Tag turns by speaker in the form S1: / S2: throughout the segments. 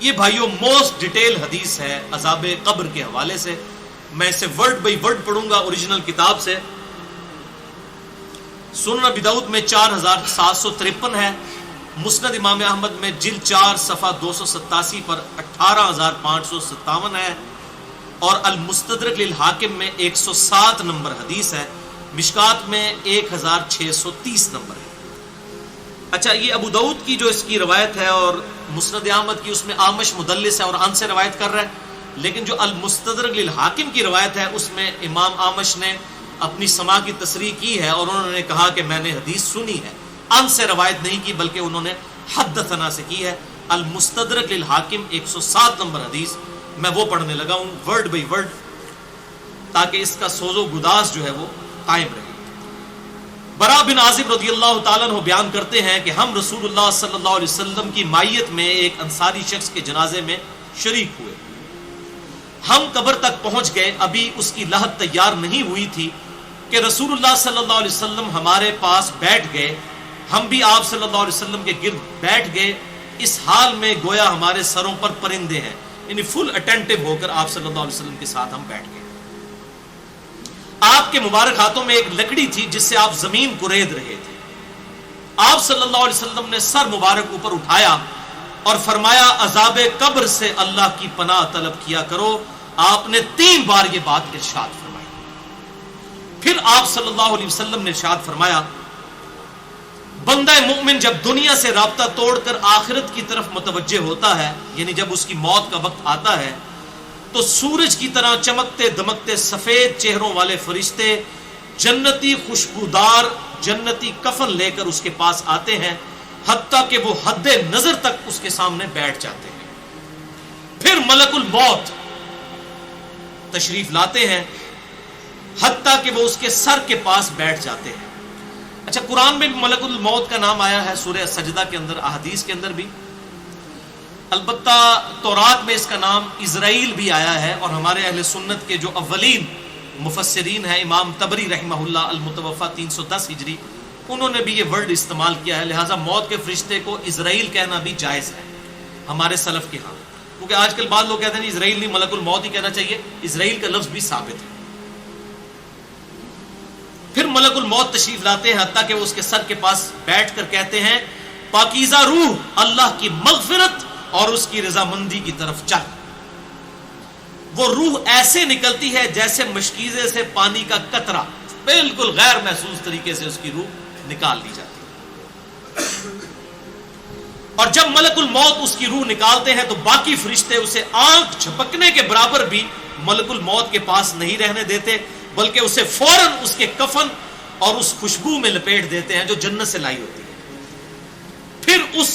S1: یہ بھائیوں most detail حدیث ہے عذاب قبر کے حوالے سے. میں اسے ورڈ بائی ورڈ پڑھوں گا اوریجنل کتاب سے. سنن ابی داؤد میں 4753 ہے، مسند امام احمد میں جلد 4 صفحہ 287 پر 18557 ہے، اور المستدرک للحاکم میں 107 نمبر حدیث ہے، مشکات میں 1630 نمبر ہے. اچھا، یہ ابو داؤد کی جو اس کی روایت ہے اور مسند احمد کی، اس میں آمش مدلس ہے اور ان سے روایت کر رہا ہے، لیکن جو المستدرک للحاکم کی روایت ہے اس میں امام آمش نے اپنی سماع کی تصریح کی ہے اور انہوں نے کہا کہ میں نے حدیث سنی ہے. ان سے روایت نہیں کی بلکہ انہوں نے حدثنا سے کی ہے. المستدرک للحاکم 107 نمبر حدیث، میں وہ پڑھنے لگا ہوں ورڈ بائی ورڈ تاکہ اس کا سوز و گداز جو ہے وہ قائم رہے. برا بن عازب رضی اللہ تعالیٰ عنہ بیان کرتے ہیں کہ ہم رسول اللہ صلی اللہ علیہ وسلم کی مائیت میں ایک انصاری شخص کے جنازے میں شریک ہوئے. ہم قبر تک پہنچ گئے، ابھی اس کی لحد تیار نہیں ہوئی تھی کہ رسول اللہ صلی اللہ علیہ وسلم ہمارے پاس بیٹھ گئے. ہم بھی آپ صلی اللہ علیہ وسلم کے گرد بیٹھ گئے، اس حال میں گویا ہمارے سروں پر پرندے ہیں، یعنی فل اٹینٹو ہو کر آپ صلی اللہ علیہ وسلم کے ساتھ ہم بیٹھ گئے. آپ کے مبارک ہاتھوں میں ایک لکڑی تھی جس سے آپ زمین کو رید رہے تھے. آپ صلی اللہ علیہ وسلم نے سر مبارک اوپر اٹھایا اور فرمایا عذاب قبر سے اللہ کی پناہ طلب کیا کرو. آپ نے 3 بار یہ بات ارشاد فرمائی. پھر آپ صلی اللہ علیہ وسلم نے ارشاد فرمایا بندہ مومن جب دنیا سے رابطہ توڑ کر آخرت کی طرف متوجہ ہوتا ہے، یعنی جب اس کی موت کا وقت آتا ہے، تو سورج کی طرح چمکتے دمکتے سفید چہروں والے فرشتے جنتی خوشبودار جنتی کفن لے کر اس کے پاس آتے ہیں، حتیٰ کہ وہ حد نظر تک اس کے سامنے بیٹھ جاتے ہیں. پھر ملک الموت تشریف لاتے ہیں حتیٰ کہ وہ اس کے سر کے پاس بیٹھ جاتے ہیں. اچھا، قرآن میں بھی ملک الموت کا نام آیا ہے، سورہ سجدہ کے اندر، احادیث کے اندر بھی. البتہ تورات میں اس کا نام اسرائیل بھی آیا ہے، اور ہمارے اہل سنت کے جو اولین مفسرین ہیں امام طبری رحمہ اللہ المتوفى 310 ہجری، انہوں نے بھی یہ ورڈ استعمال کیا ہے. لہٰذا موت کے فرشتے کو اسرائیل کہنا بھی جائز ہے ہمارے سلف کے ہاں، کیونکہ آج کل بعض لوگ کہتے ہیں اسرائیل نہیں ملک الموت ہی کہنا چاہیے. اسرائیل کا لفظ بھی ثابت ہے. پھر ملک الموت تشریف لاتے ہیں حتیٰ کہ وہ اس کے سر کے پاس بیٹھ کر کہتے ہیں پاکیزہ روح، اللہ کی مغفرت اور اس کی رضامندی کی طرف چل. وہ روح ایسے نکلتی ہے جیسے مشکیزے سے پانی کا قطرہ، بالکل غیر محسوس طریقے سے اس کی روح نکال لی جاتی ہے. اور جب ملک الموت اس کی روح نکالتے ہیں تو باقی فرشتے اسے آنکھ جھپکنے کے برابر بھی ملک الموت کے پاس نہیں رہنے دیتے، بلکہ اسے فوراً اس کے کفن اور اس خوشبو میں لپیٹ دیتے ہیں جو جنت سے لائی ہوتی ہے. پھر اس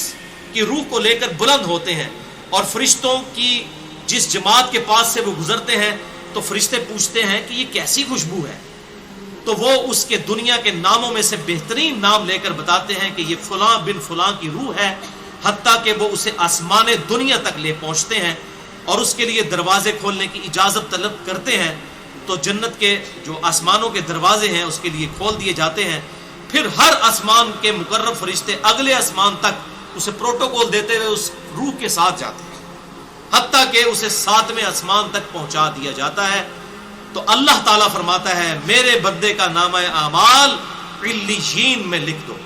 S1: کی روح کو لے کر بلند ہوتے ہیں، اور فرشتوں کی جس جماعت کے پاس سے وہ گزرتے ہیں تو فرشتے پوچھتے ہیں کہ یہ کیسی خوشبو ہے، تو وہ اس کے دنیا کے ناموں میں سے بہترین نام لے کر بتاتے ہیں کہ یہ فلاں بن فلاں کی روح ہے، حتیٰ کہ وہ اسے آسمان دنیا تک لے پہنچتے ہیں اور اس کے لیے دروازے کھولنے کی اجازت طلب کرتے ہیں. تو جنت کے جو آسمانوں کے دروازے ہیں اس کے لیے کھول دیے جاتے ہیں. پھر ہر آسمان کے مقرب فرشتے اگلے آسمان تک اسے پروٹوکول دیتے ہوئے اس روح کے ساتھ جاتے ہیں، حتیٰ کہ اسے 7ویں آسمان تک پہنچا دیا جاتا ہے. تو اللہ تعالیٰ فرماتا ہے میرے بندے کا نامہ اعمال علیین میں لکھ دو،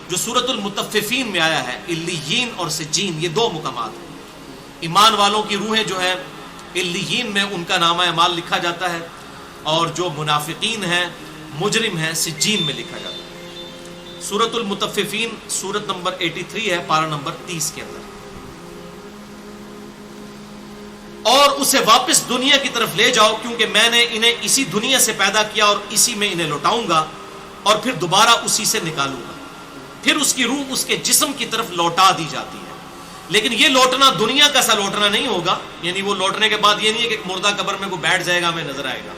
S1: جو سورۃ المطففین میں آیا ہے. علیین اور سجین یہ 2 مقامات ہیں. ایمان والوں کی روحیں جو ہیں علیین میں ان کا نامہ اعمال لکھا جاتا ہے، اور جو منافقین ہیں مجرم ہیں سجین میں لکھا جاتا ہے. سورۃ المطففین سورت نمبر 83 ہے، پارہ نمبر 30 کے اندر. اور اسے واپس دنیا کی طرف لے جاؤ کیونکہ میں نے انہیں اسی دنیا سے پیدا کیا اور اسی میں انہیں لوٹاؤں گا اور پھر دوبارہ اسی سے نکالوں گا. پھر اس کی روح اس کے جسم کی طرف لوٹا دی جاتی ہے. لیکن یہ لوٹنا دنیا کا سا لوٹنا نہیں ہوگا، یعنی وہ لوٹنے کے بعد یہ نہیں ہے کہ ایک مردہ قبر میں کوئی بیٹھ جائے گا ہمیں نظر آئے گا.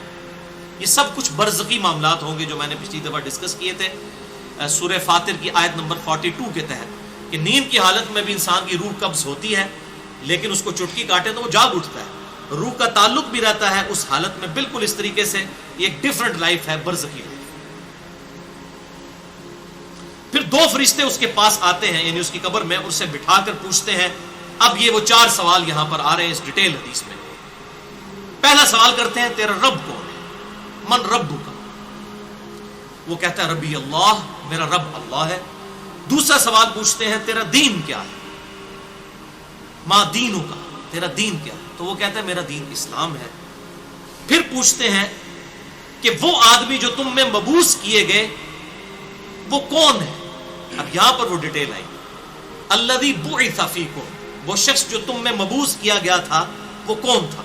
S1: یہ سب کچھ برزخی معاملات ہوں گے جو میں نے پچھلی دفعہ ڈسکس کیے تھے سورہ فاطر کی آیت نمبر 42 کے تحت، کہ نیند کی حالت میں بھی انسان کی روح قبض ہوتی ہے، لیکن اس کو چٹکی کاٹے تو وہ جاگ اٹھتا ہے. روح کا تعلق بھی رہتا ہے اس حالت میں بالکل اس طریقے سے. یہ ایک ڈیفرنٹ لائف ہے، برزخی لائف. پھر 2 فرشتے اس کے پاس آتے ہیں یعنی اس کی قبر میں، اسے بٹھا کر پوچھتے ہیں. اب یہ وہ 4 سوال یہاں پر آ رہے ہیں اس ڈیٹیل حدیث میں. پہلا سوال کرتے ہیں تیرا رب کون ہے؟ من ربک؟ وہ کہتا ہے ربی اللہ، میرا رب اللہ ہے. دوسرا سوال پوچھتے ہیں تیرا دین کیا ہے؟ ما دینک، تیرا دین کیا ہے؟ تو وہ کہتا ہے میرا دین اسلام ہے. پھر پوچھتے ہیں کہ وہ آدمی جو تم میں مبعوث کیے گئے وہ کون ہے؟ اب یہاں پر وہ ڈیٹیل آئی. الذی بعث فیکم، وہ شخص جو تم میں مبعوث کیا گیا تھا وہ کون تھا؟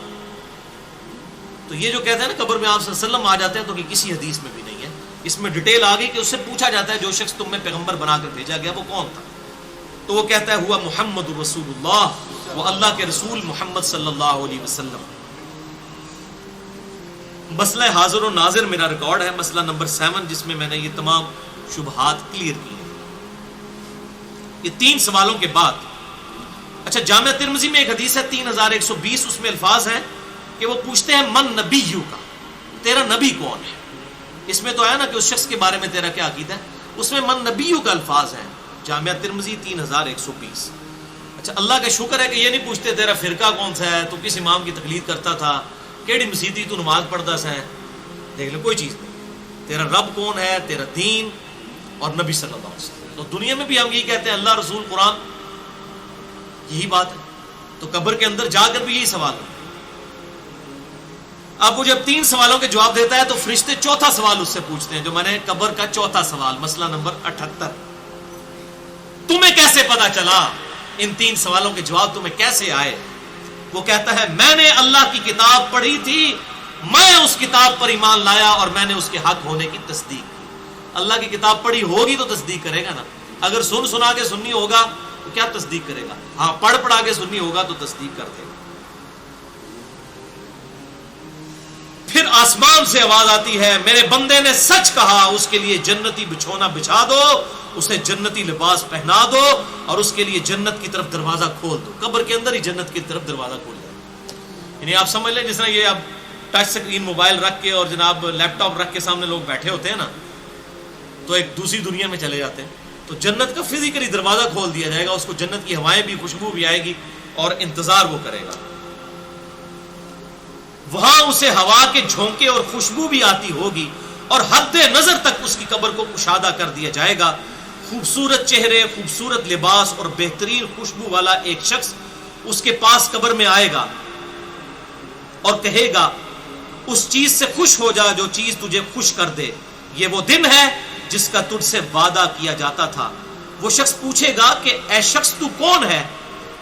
S1: تو یہ جو کہتے ہیں نا قبر میں آپ صلی اللہ علیہ وسلم آ جاتے ہیں، تو کہ کسی حدیث میں بھی نہیں ہے. اس میں ڈیٹیل آ گئی کہ اس سے پوچھا جاتا ہے جو شخص تم میں پیغمبر بنا کر بھیجا گیا وہ کون تھا؟ تو وہ کہتا ہے ہوا محمد رسول اللہ، وہ اللہ کے رسول محمد صلی اللہ علیہ وسلم. مسئلہ حاضر و ناظر میرا ریکارڈ ہے، مسئلہ نمبر 7، جس میں میں نے یہ تمام شبہات کلیئر کی ہیں. یہ 3 سوالوں کے بعد اچھا جامعہ ترمذی میں ایک حدیث ہے 3120، اس میں الفاظ ہیں کہ وہ پوچھتے ہیں من نبیو کا، تیرا نبی کون ہے؟ اس میں تو آیا نا کہ اس شخص کے بارے میں تیرا کیا عقیدہ ہے، اس میں من نبیو کا الفاظ ہیں جامعہ ترمذی 3120. اچھا اللہ کا شکر ہے کہ یہ نہیں پوچھتے تیرا فرقہ کون سا ہے، تو کس امام کی تقلید کرتا تھا، کیڑی مسیتی تو نماز پڑھتا سا ہے. دیکھ لو کوئی چیز نہیں. تیرا رب کون ہے، تیرا دین اور نبی صلی اللہ علیہ وسلم. تو دنیا میں بھی ہم یہی کہتے ہیں اللہ رسول قرآن، یہی بات ہے. تو قبر کے اندر جا کر بھی یہی سوال ہے. اب وہ جب 3 سوالوں کے جواب دیتا ہے تو فرشتے 4تھا سوال اس سے پوچھتے ہیں، جو میں نے قبر کا 4تھا سوال، مسئلہ نمبر 78. تمہیں کیسے پتا چلا، ان 3 سوالوں کے جواب تمہیں کیسے آئے؟ وہ کہتا ہے میں نے اللہ کی کتاب پڑھی تھی، میں اس کتاب پر ایمان لایا اور میں نے اس کے حق ہونے کی تصدیق کی. اللہ کی کتاب پڑھی ہوگی تو تصدیق کرے گا نا. اگر سنا کے سنی ہوگا تو کیا تصدیق کرے گا؟ ہاں پڑھا کے سنی ہوگا تو تصدیق کر دے گا. پھر آسمان سے آواز آتی ہے میرے بندے نے سچ کہا، اس کے لیے جنتی بچھونا بچھا دو، اسے جنتی لباس پہنا دو اور اس کے لیے جنت کی طرف دروازہ کھول دو. قبر کے اندر ہی جنت کی طرف دروازہ کھول دو. یعنی آپ سمجھ لیں جس طرح یہ اب ٹچ سکرین موبائل رکھ کے اور جناب لیپ ٹاپ رکھ کے سامنے لوگ بیٹھے ہوتے ہیں نا، تو ایک دوسری دنیا میں چلے جاتے ہیں. تو جنت کا فزیکلی دروازہ کھول دیا جائے گا، اس کو جنت کی ہوائیں بھی، خوشبو بھی آئے گی اور انتظار وہ کرے گا. وہاں اسے ہوا کے جھونکے اور خوشبو بھی آتی ہوگی اور حد نظر تک اس کی قبر کو کشادہ کر دیا جائے گا. خوبصورت چہرے، خوبصورت لباس اور بہترین خوشبو والا ایک شخص اس کے پاس قبر میں آئے گا اور کہے گا اس چیز سے خوش ہو جا جو چیز تجھے خوش کر دے، یہ وہ دن ہے جس کا تجھ سے وعدہ کیا جاتا تھا. وہ شخص پوچھے گا کہ اے شخص تو کون ہے،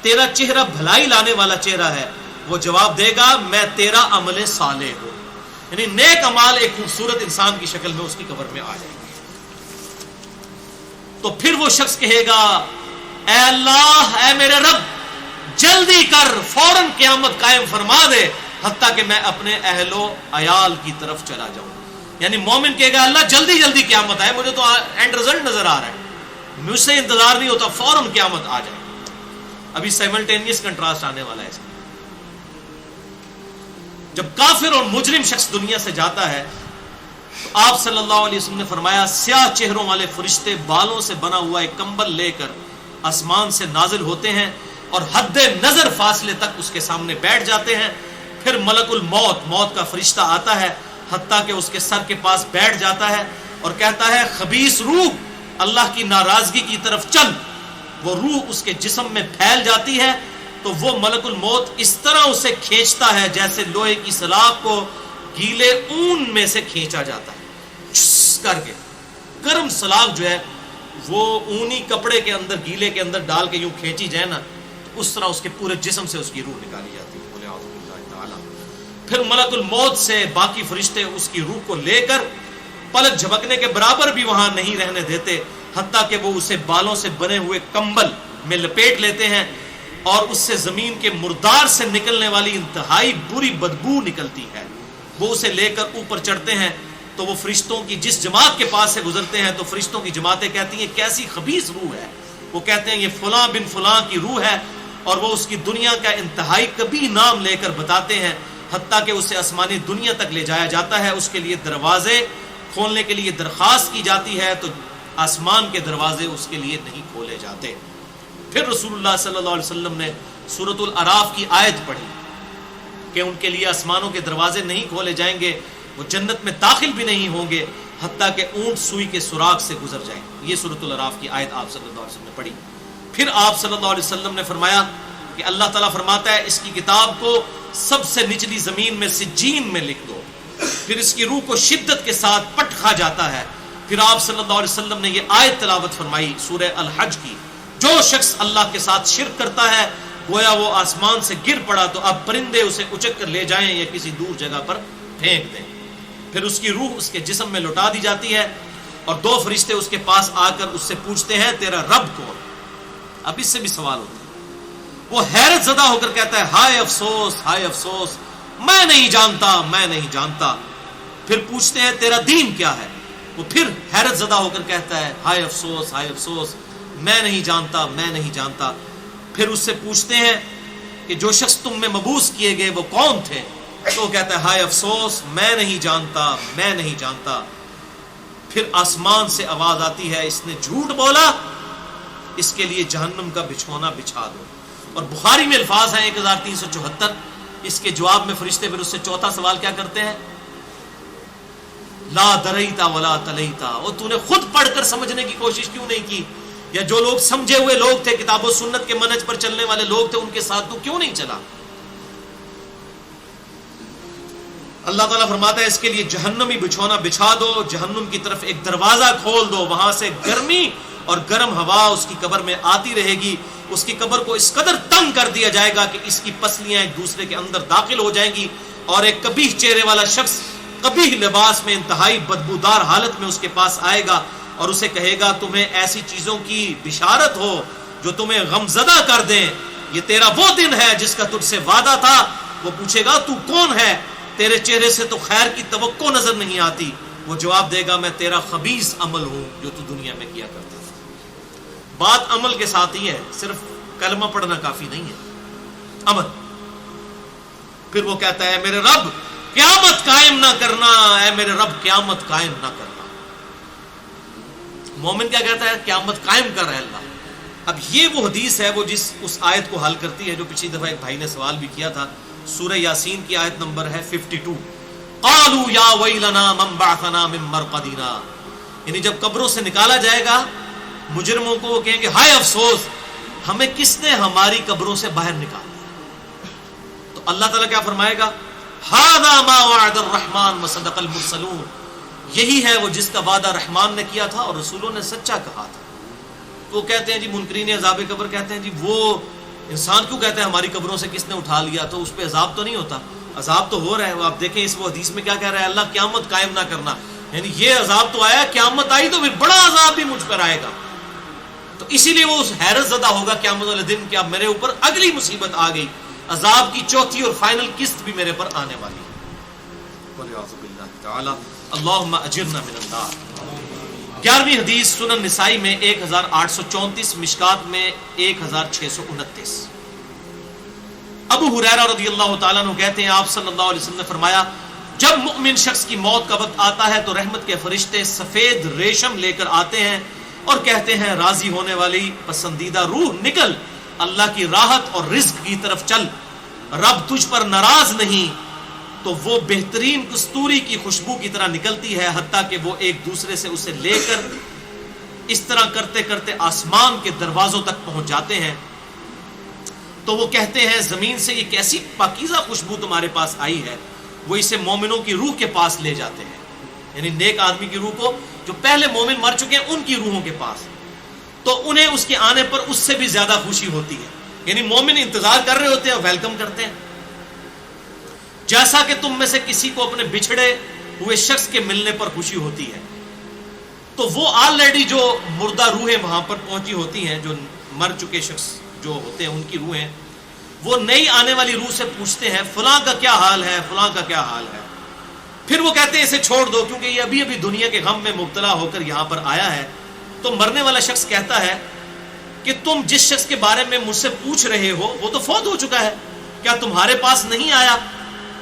S1: تیرا چہرہ بھلائی لانے والا چہرہ ہے. وہ جواب دے گا میں تیرا عمل صالح ہوں. یعنی نیک اعمال ایک خوبصورت انسان کی شکل میں اس کی قبر میں آ جائے گا. تو پھر وہ شخص کہے گا اے اللہ، اے میرے رب، جلدی کر، فوراً قیامت قائم فرما دے حتیٰ کہ میں اپنے اہل و عیال کی طرف چلا جاؤں. یعنی مومن کہے گا اللہ جلدی جلدی قیامت آئے، مجھے تو اینڈ رزلٹ نظر آ رہا ہے، مجھ سے انتظار نہیں ہوتا، فوراً قیامت آ جائے. ابھی سائملٹینیس کنٹراسٹ آنے والا ہے اس میں. جب کافر اور مجرم شخص دنیا سے جاتا ہے تو آپ صلی اللہ علیہ وسلم نے فرمایا سیاہ چہروں والے فرشتے بالوں سے بنا ہوا ایک کمبل لے کر آسمان سے نازل ہوتے ہیں اور حد نظر فاصلے تک اس کے سامنے بیٹھ جاتے ہیں. پھر ملک الموت، موت کا فرشتہ آتا ہے حتیٰ کہ اس کے سر کے پاس بیٹھ جاتا ہے اور کہتا ہے خبیث روح اللہ کی ناراضگی کی طرف چل. وہ روح اس کے جسم میں پھیل جاتی ہے تو وہ ملک الموت اس طرح اسے کھینچتا ہے جیسے لوہے کی سلاخ کو گیلے اون میں سے کھینچا جاتا ہے کر کے. گرم سلاخ جو ہے وہ اونی کپڑے کے اندر گیلے کے اندر ڈال کے یوں کھینچی جائے نا تو اس طرح اس کے پورے جسم سے اس کی روح نکالی جاتی ہے. بولے اعوذ باللہ تعالی. پھر ملک الموت سے باقی فرشتے اس کی روح کو لے کر پلک جھپکنے کے برابر بھی وہاں نہیں رہنے دیتے حتیٰ کہ وہ اسے بالوں سے بنے ہوئے کمبل میں لپیٹ لیتے ہیں اور اس سے زمین کے مردار سے نکلنے والی انتہائی بری بدبو نکلتی ہے. وہ اسے لے کر اوپر چڑھتے ہیں تو وہ فرشتوں کی جس جماعت کے پاس سے گزرتے ہیں تو فرشتوں کی جماعتیں کہتی ہیں کیسی خبیث روح ہے. وہ کہتے ہیں یہ فلاں بن فلاں کی روح ہے اور وہ اس کی دنیا کا انتہائی کبھی نام لے کر بتاتے ہیں حتیٰ کہ اسے آسمانی دنیا تک لے جایا جاتا ہے. اس کے لیے دروازے کھولنے کے لیے درخواست کی جاتی ہے تو آسمان کے دروازے اس کے لیے نہیں کھولے جاتے۔ پھر رسول اللہ صلی اللہ علیہ وسلم نے سورۃ الاعراف کی آیت پڑھی کہ ان کے لیے آسمانوں کے دروازے نہیں کھولے جائیں گے، وہ جنت میں داخل بھی نہیں ہوں گے حتیٰ کہ اونٹ سوئی کے سراغ سے گزر جائیں۔ یہ سورۃ الاعراف کی آیت آپ صلی اللہ علیہ وسلم نے پڑھی۔ پھر آپ صلی اللہ علیہ وسلم نے فرمایا کہ اللہ تعالیٰ فرماتا ہے اس کی کتاب کو سب سے نچلی زمین میں سجین میں لکھ دو، پھر اس کی روح کو شدت کے ساتھ پٹ کھا جاتا ہے۔ پھر آپ صلی اللہ علیہ وسلم نے یہ آیت تلاوت فرمائی سورہ الحج کی، جو شخص اللہ کے ساتھ شرک کرتا ہے گویا وہ آسمان سے گر پڑا تو اب پرندے اسے اچک کر لے جائیں یا کسی دور جگہ پر پھینک دیں۔ پھر اس کی روح اس کے جسم میں لوٹا دی جاتی ہے اور دو فرشتے اس کے پاس آ کر اس سے پوچھتے ہیں تیرا رب کون؟ اب اس سے بھی سوال ہوتا ہے۔ وہ حیرت زدہ ہو کر کہتا ہے ہائے افسوس، ہائے افسوس، میں نہیں جانتا، میں نہیں جانتا۔ پھر پوچھتے ہیں تیرا دین کیا ہے؟ وہ پھر حیرت زدہ ہو کر کہتا ہے ہائے افسوس، ہائے افسوس، میں نہیں جانتا، میں نہیں جانتا۔ پھر اس سے پوچھتے ہیں کہ جو شخص تم میں مبعوث کیے گئے وہ کون تھے؟ تو وہ کہتا ہے ہائے افسوس، میں نہیں جانتا، میں نہیں جانتا۔ پھر آسمان سے آواز آتی ہے اس نے جھوٹ بولا، اس کے لیے جہنم کا بچھونا بچھا دو۔ اور بخاری میں الفاظ ہیں 1374۔ اس کے جواب میں فرشتے پھر اس سے چوتھا سوال کیا کرتے ہیں؟ لا دریتا ولا تلیتا، اور تو نے خود پڑھ کر سمجھنے کی کوشش کیوں نہیں کی؟ یا جو لوگ سمجھے ہوئے لوگ تھے، کتاب و سنت کے منہج پر چلنے والے لوگ تھے، ان کے ساتھ تو کیوں نہیں چلا؟ اللہ تعالیٰ فرماتا ہے اس کے لیے جہنمی بچھونا بچھا دو، جہنم کی طرف ایک دروازہ کھول دو، وہاں سے گرمی اور گرم ہوا اس کی قبر میں آتی رہے گی۔ اس کی قبر کو اس قدر تنگ کر دیا جائے گا کہ اس کی پسلیاں ایک دوسرے کے اندر داخل ہو جائیں گی، اور ایک قبیح چہرے والا شخص قبیح لباس میں انتہائی بدبودار حالت میں اس کے پاس آئے گا اور اسے کہے گا تمہیں ایسی چیزوں کی بشارت ہو جو تمہیں غمزدہ کر دیں، یہ تیرا وہ دن ہے جس کا تجھ سے وعدہ تھا۔ وہ پوچھے گا تو کون ہے؟ تیرے چہرے سے تو خیر کی توقع نظر نہیں آتی۔ وہ جواب دے گا میں تیرا خبیث عمل ہوں جو تو دنیا میں کیا کرتا تھا۔ بات عمل کے ساتھ ہی ہے، صرف کلمہ پڑھنا کافی نہیں ہے، عمل۔ پھر وہ کہتا ہے میرے رب قیامت قائم نہ کرنا، اے میرے رب قیامت قائم نہ کرنا۔ مومن کیا کہتا ہے؟ قیامت قائم کر رہے اللہ۔ اب یہ وہ حدیث ہے وہ جس اس آیت کو حل کرتی ہے جو پچھلی دفعہ ایک بھائی نے سوال بھی کیا تھا۔ سورہ یاسین کی آیت نمبر ہے 52۔ قالوا یا ویلنا من بعثنا من مرقدنا، یعنی جب قبروں سے نکالا جائے گا مجرموں کو، وہ کہیں گے ہائے افسوس، ہمیں کس نے ہماری قبروں سے باہر نکالا؟ تو اللہ تعالیٰ کیا فرمائے گا؟ ھذا ما وعد الرحمن وصدق المرسلون، یہی ہے وہ جس کا وعدہ رحمان نے کیا تھا اور رسولوں نے سچا کہا تھا۔ تو کہتے ہیں جی منکرین عذاب قبر کہتے ہیں جی وہ انسان کیوں کہتے ہیں ہماری قبروں سے کس نے اٹھا لیا، تو اس پہ عذاب تو نہیں ہوتا؟ عذاب تو ہو رہا ہے۔ آپ دیکھیں اس وہ حدیث میں کیا کہہ رہا ہے اللہ قیامت قائم نہ کرنا، یعنی یہ عذاب تو آیا، قیامت آئی تو پھر بڑا عذاب بھی مجھ پر آئے گا۔ تو اسی لیے وہ حیرت زدہ ہوگا قیامت والے دن کہ اب میرے اوپر اگلی مصیبت آ گئی، عذاب کی چوتھی اور فائنل قسط بھی میرے پر آنے والی ہے۔ وَلِعَوْذُ بِاللَّهِ تَعَالَى اللہم اجرنا من النار۔ 11ویں حدیث سنن نسائی میں 1834، مشکات میں 1629۔ ابو ہریرہ رضی اللہ تعالیٰ عنہ کہتے ہیں آپ صلی اللہ علیہ وسلم نے فرمایا جب مؤمن شخص کی موت کا وقت آتا ہے تو رحمت کے فرشتے سفید ریشم لے کر آتے ہیں اور کہتے ہیں راضی ہونے والی پسندیدہ روح نکل، اللہ کی راحت اور رزق کی طرف چل، رب تجھ پر ناراض نہیں۔ تو وہ بہترین کستوری کی خوشبو کی طرح نکلتی ہے حتیٰ کہ وہ ایک دوسرے سے اسے لے کر اس طرح کرتے کرتے آسمان کے دروازوں تک پہنچ جاتے ہیں۔ تو وہ کہتے ہیں زمین سے یہ کیسی پاکیزہ خوشبو تمہارے پاس آئی ہے؟ وہ اسے مومنوں کی روح کے پاس لے جاتے ہیں، یعنی نیک آدمی کی روح کو، جو پہلے مومن مر چکے ہیں ان کی روحوں کے پاس، تو انہیں اس کے آنے پر اس سے بھی زیادہ خوشی ہوتی ہے، یعنی مومن انتظار کر رہے ہوتے ہیں اور ویلکم کرتے ہیں۔ جیسا کہ تم میں سے کسی کو اپنے بچھڑے ہوئے شخص کے ملنے پر خوشی ہوتی ہے، تو وہ آلریڈی جو مردہ روحیں وہاں پر پہنچی ہوتی ہیں، جو مر چکے شخص جو ہوتے ہیں ان کی روحیں، وہ نئی آنے والی روح سے پوچھتے ہیں فلاں کا کیا حال ہے، فلاں کا کیا حال ہے۔ پھر وہ کہتے ہیں اسے چھوڑ دو کیونکہ یہ ابھی ابھی دنیا کے غم میں مبتلا ہو کر یہاں پر آیا ہے۔ تو مرنے والا شخص کہتا ہے کہ تم جس شخص کے بارے میں مجھ سے پوچھ رہے ہو وہ تو فوت ہو چکا ہے، کیا تمہارے پاس نہیں آیا؟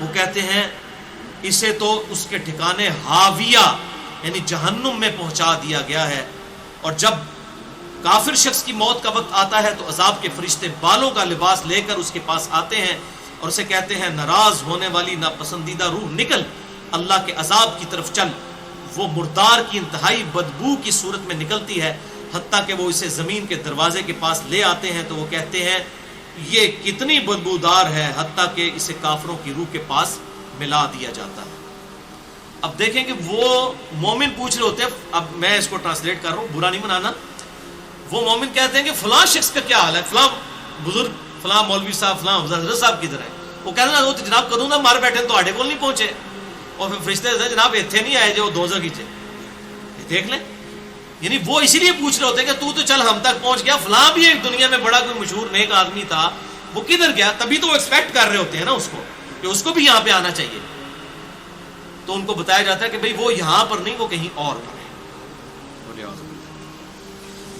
S1: وہ کہتے ہیں اسے تو اس کے ٹھکانے ہاویہ یعنی جہنم میں پہنچا دیا گیا ہے، اور جب کافر شخص کی موت کا وقت آتا ہے تو عذاب کے فرشتے بالوں کا لباس لے کر اس کے پاس آتے ہیں اور اسے کہتے ہیں ناراض ہونے والی ناپسندیدہ روح نکل، اللہ کے عذاب کی طرف چل۔ وہ مردار کی انتہائی بدبو کی صورت میں نکلتی ہے، حتیٰ کہ وہ اسے زمین کے دروازے کے پاس لے آتے ہیں تو وہ کہتے ہیں یہ کتنی بدبودار ہے، حتیٰ کہ اسے کافروں کی روح کے پاس ملا دیا جاتا ہے۔ اب دیکھیں کہ وہ مومن پوچھ رہے ہوتے ہیں، اب میں اس کو ٹرانسلیٹ کر رہا ہوں، برا نہیں منانا۔ وہ مومن کہتے ہیں کہ فلاں شخص کا کیا حال ہے، فلاں بزرگ، فلاں مولوی صاحب، فلاں حضرت صاحب کدھر ہے؟ وہ کہتے ہیں وہ تو جناب کدوں نہ مار بیٹھے تو آڈے کو نہیں پہنچے، اور پھر فرشتے جناب اتنے نہیں آئے جو دوزخ کیچے، دیکھ لیں۔ یعنی وہ اسی لیے پوچھ رہے ہوتے ہیں کہ تو چل ہم تک پہنچ گیا، فلاں بھی ایک دنیا میں بڑا کوئی مشہور نیک آدمی تھا، وہ کدھر گیا؟ تبھی تو وہ ایکسپیکٹ کر رہے ہوتے ہیں نا اس کو کہ اس کو بھی یہاں پہ آنا چاہیے۔ تو ان کو بتایا جاتا ہے کہ بھئی وہ یہاں پر نہیں، وہ کہیں اور پر ہے۔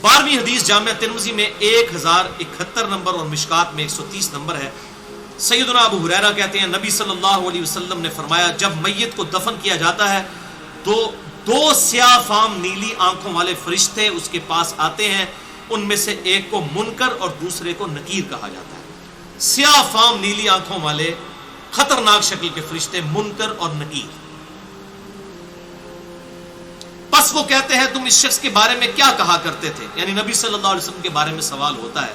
S1: 12ویں حدیث جامعہ ترمذی میں 1071 نمبر اور مشکات میں 130 نمبر ہے۔ سیدنا ابو ہریرہ کہتے ہیں نبی صلی اللہ علیہ وسلم نے فرمایا جب میت کو دفن کیا جاتا ہے تو 2 سیاہ فام نیلی آنکھوں والے فرشتے اس کے پاس آتے ہیں، ان میں سے ایک کو منکر اور دوسرے کو نکیر کہا جاتا ہے۔ سیاہ فام نیلی آنکھوں والے خطرناک شکل کے فرشتے منکر اور نکیر۔ پس وہ کہتے ہیں تم اس شخص کے بارے میں کیا کہا کرتے تھے، یعنی نبی صلی اللہ علیہ وسلم کے بارے میں سوال ہوتا ہے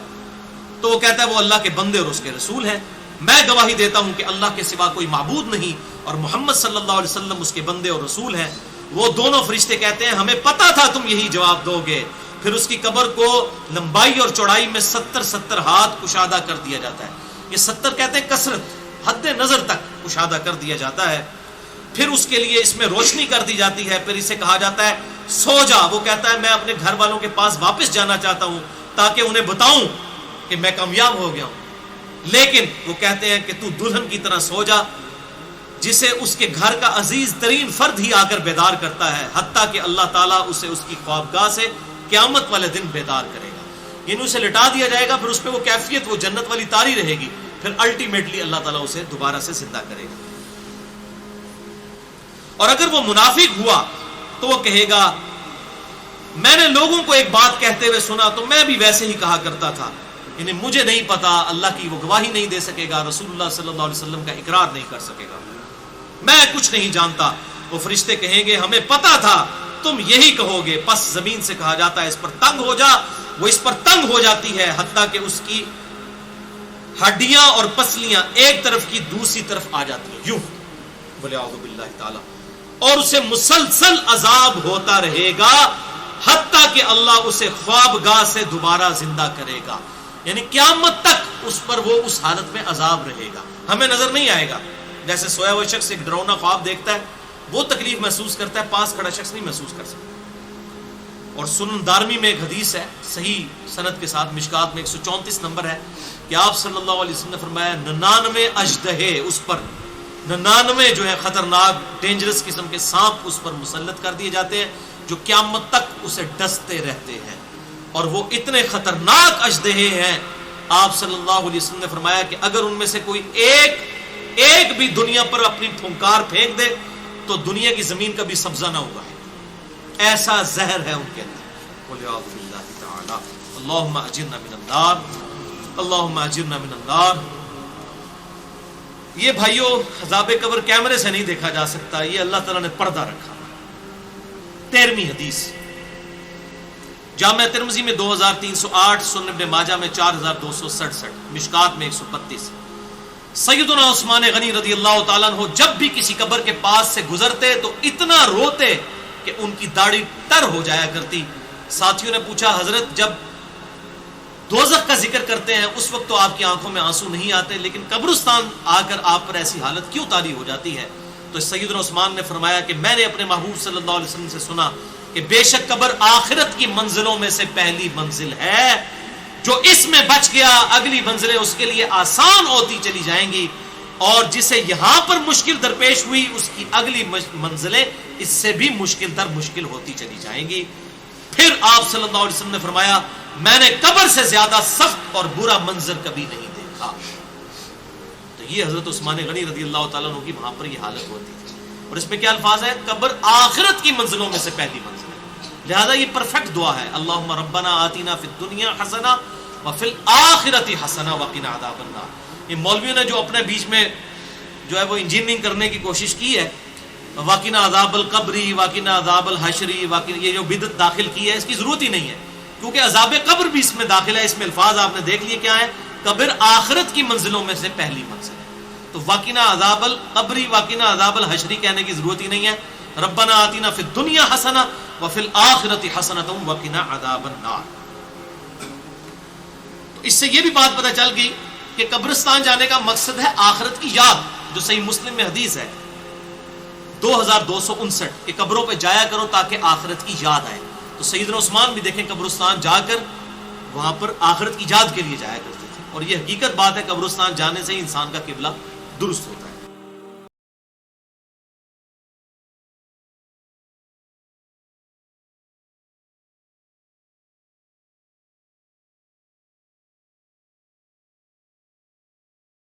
S1: تو وہ کہتا ہے وہ اللہ کے بندے اور اس کے رسول ہیں، میں گواہی دیتا ہوں کہ اللہ کے سوا کوئی معبود نہیں اور محمد صلی اللہ علیہ وسلم اس کے بندے اور رسول ہیں۔ وہ دونوں فرشتے کہتے ہیں ہمیں پتا تھا تم یہی جواب دو گے۔ پھر اس کی قبر کو لمبائی اور چوڑائی میں 70 ہاتھ کشادہ کر دیا جاتا ہے۔ یہ 70 کہتے ہیں کثرت، حد نظر تک کشادہ کر دیا جاتا ہے۔ پھر اس کے لیے اس میں روشنی کر دی جاتی ہے، پھر اسے کہا جاتا ہے سو جا۔ وہ کہتا ہے میں اپنے گھر والوں کے پاس واپس جانا چاہتا ہوں تاکہ انہیں بتاؤں کہ میں کامیاب ہو گیا ہوں، لیکن وہ کہتے ہیں کہ تو دلہن کی طرح سو جا جسے اس کے گھر کا عزیز ترین فرد ہی آ کر بیدار کرتا ہے، حتیٰ کہ اللہ تعالیٰ اسے اس کی خوابگاہ سے قیامت والے دن بیدار کرے گا۔ یعنی اسے لٹا دیا جائے گا، پھر اس پہ وہ کیفیت وہ جنت والی تاری رہے گی، پھر الٹیمیٹلی اللہ تعالیٰ اسے دوبارہ سے زندہ کرے گا۔ اور اگر وہ منافق ہوا تو وہ کہے گا میں نے لوگوں کو ایک بات کہتے ہوئے سنا تو میں بھی ویسے ہی کہا کرتا تھا، یعنی مجھے نہیں پتا، اللہ کی وہ گواہی نہیں دے سکے گا، رسول اللہ صلی اللہ علیہ وسلم کا اقرار نہیں کر سکے گا، میں کچھ نہیں جانتا۔ وہ فرشتے کہیں گے ہمیں پتا تھا تم یہی کہو گے، پس زمین سے کہا جاتا ہے اس پر تنگ ہو جا، وہ اس پر تنگ ہو جاتی ہے حتیٰ کہ اس کی ہڈیاں اور پسلیاں ایک طرف کی دوسری طرف آ جاتی ہیں، یوں بولے اعوذ باللہ تعالی، اور اسے مسلسل عذاب ہوتا رہے گا حتیٰ کہ اللہ اسے خوابگاہ سے دوبارہ زندہ کرے گا، یعنی قیامت تک اس پر وہ اس حالت میں عذاب رہے گا، ہمیں نظر نہیں آئے گا۔ جیسے سویا ہوا شخص ایک ڈراؤنا خواب دیکھتا ہے وہ تکلیف محسوس کرتا ہے، پاس کھڑا شخص نہیں محسوس کر سکتا۔ اور سنن دارمی میں ایک حدیث ہے صحیح سند کے ساتھ، مشکات میں 134 نمبر ہے کہ آپ صلی اللہ علیہ وسلم نے فرمایا 99 اژدہے اس پر، 99 جو ہے خطرناک ڈینجرس قسم کے سانپ اس پر مسلط کر دیے جاتے ہیں جو قیامت تک اسے ڈستے رہتے ہیں، اور وہ اتنے خطرناک اژدہے ہیں آپ صلی اللہ علیہ وسلم نے فرمایا کہ اگر ان میں سے کوئی ایک بھی دنیا پر اپنی پھنکار پھینک دے تو دنیا کی زمین کا بھی سبزہ نہ ہوگا، ایسا زہر ہے ان کے اندر۔ اللہم اجرنا من النار، اللہم اجرنا من النار۔ یہ بھائیوں عذاب قبر کیمرے سے نہیں دیکھا جا سکتا، یہ اللہ تعالیٰ نے پردہ رکھا۔ 13ویں حدیث جامعہ ترمذی میں 2308، سنن ابن ماجہ میں 4267، مشکات میں 132۔ سیدنا عثمان غنی رضی اللہ تعالیٰ عنہ جب بھی کسی قبر کے پاس سے گزرتے تو اتنا روتے کہ ان کی داڑھی تر ہو جایا کرتی۔ ساتھیوں نے پوچھا حضرت جب دوزخ کا ذکر کرتے ہیں اس وقت تو آپ کی آنکھوں میں آنسو نہیں آتے، لیکن قبرستان آ کر آپ پر ایسی حالت کیوں طاری ہو جاتی ہے؟ تو سیدنا عثمان نے فرمایا کہ میں نے اپنے محبوب صلی اللہ علیہ وسلم سے سنا کہ بے شک قبر آخرت کی منزلوں میں سے پہلی منزل ہے، جو اس میں بچ گیا اگلی منزلیں اس کے لیے آسان ہوتی چلی جائیں گی، اور جسے یہاں پر مشکل درپیش ہوئی اس کی اگلی منزلیں اس سے بھی مشکل در مشکل ہوتی چلی جائیں گی۔ پھر آپ صلی اللہ علیہ وسلم نے فرمایا میں نے قبر سے زیادہ سخت اور برا منظر کبھی نہیں دیکھا۔ تو یہ حضرت عثمان غنی رضی اللہ تعالیٰ عنہ کی وہاں پر یہ حالت ہوتی تھی، اور اس میں کیا الفاظ ہے؟ قبر آخرت کی منزلوں میں سے پہلی منزل ہے، لہذا یہ پرفیکٹ دعا ہے، اللہم ربنا آتینا فی الدنیا حسنہ وفی الآخرۃ حسنہ وقنا عذاب النار۔ یہ مولویوں نے جو اپنے بیچ میں جو ہے وہ انجینئرنگ کرنے کی کوشش کی ہے، واقعنا عذاب القبری، واقعنا عذاب الحشری، واقعنا یہ جو بدعت داخل کی ہے، اس کی ضرورت ہی نہیں ہے، کیونکہ عذاب قبر بھی اس میں داخل ہے۔ اس میں الفاظ آپ نے دیکھ لیے کیا ہے، قبر آخرت کی منزلوں میں سے پہلی منزل ہے، تو واقعنا عذاب القبری، واقعنا عذاب الحشری کہنے کی ضرورت ہی نہیں ہے۔ ربنا آتینا فی الدنیا حسنہ وفی الآخرۃ حسنۃ وقنا عذاب النار۔ تو اس سے یہ بھی بات پتہ چل گئی کہ قبرستان جانے کا مقصد ہے آخرت کی یاد، جو صحیح مسلم میں حدیث ہے 2259 کہ قبروں پہ جایا کرو تاکہ آخرت کی یاد آئے۔ تو سیدنا عثمان بھی دیکھیں قبرستان جا کر وہاں پر آخرت کی یاد کے لیے جایا کرتے تھے، اور یہ حقیقت بات ہے، قبرستان جانے سے ہی انسان کا قبلہ درست ہوتا ہے۔